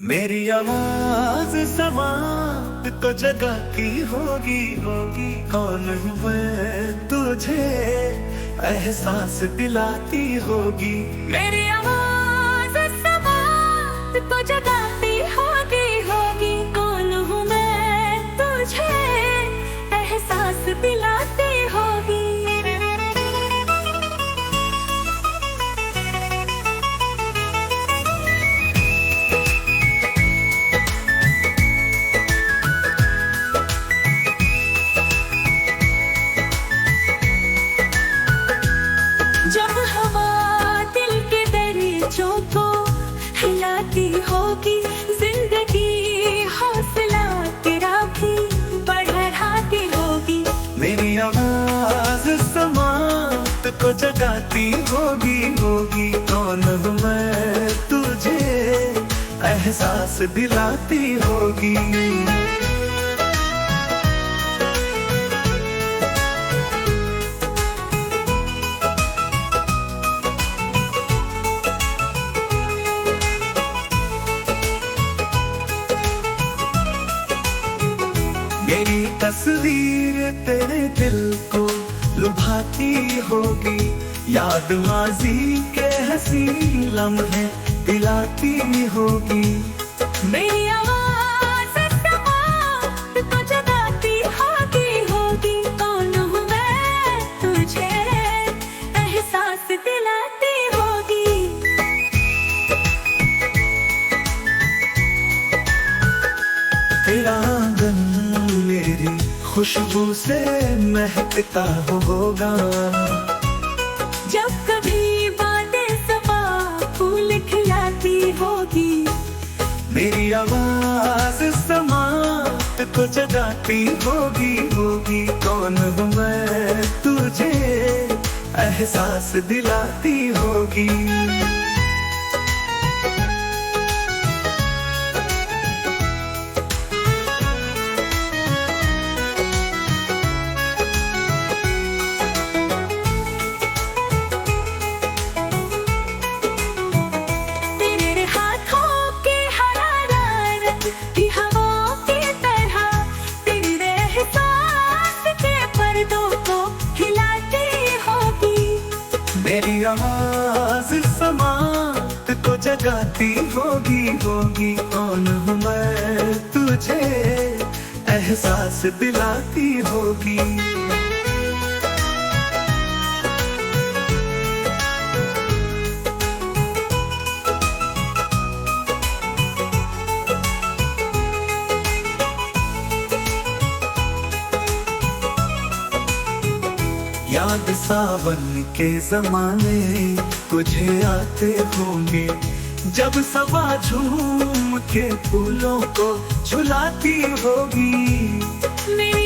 मेरी आवाज समात को जगाती होगी होगी। कौन हूँ मैं तुझे एहसास दिलाती होगी। मेरी आवाज समात को जगाती होगी होगी। कौन हूँ मैं तुझे एहसास दिलाती होगी। जब हवा दिल के दरियों को हिलाती होगी, जिंदगी हौसला तेरा भी बढ़ाती होगी। मेरी आवाज समात को जगाती होगी होगी। कौन हूँ मैं तुझे एहसास दिलाती होगी। मेरी तस्वीर तेरे दिल को लुभाती होगी। याद माजी के हंसी लम्हे दिलाती होगी। मेरी आवाज समात को जगाती होगी होगी। कौन हूँ मैं तुझे एहसास दिलाती होगी। तेरा आंगन मेरी खुशबू से महकता होगा। जब कभी बातें सबा फूल खिलाती होगी। मेरी आवाज समात को जगाती होगी होगी। कौन हूँ मैं तुझे एहसास दिलाती होगी। तेरे हाथों की हरारत की हवाओं की तरह तेरे एहसास के पर्दों को हिलाती होगी। मेरी आवाज समात को जगाती होगी होगी। कौन हूँ मैं तुझे एहसास दिलाती होगी। याद सावन के जमाने तुझे आते होंगे। जब सबा झूम के फूलों को झुलाती होगी। मेरी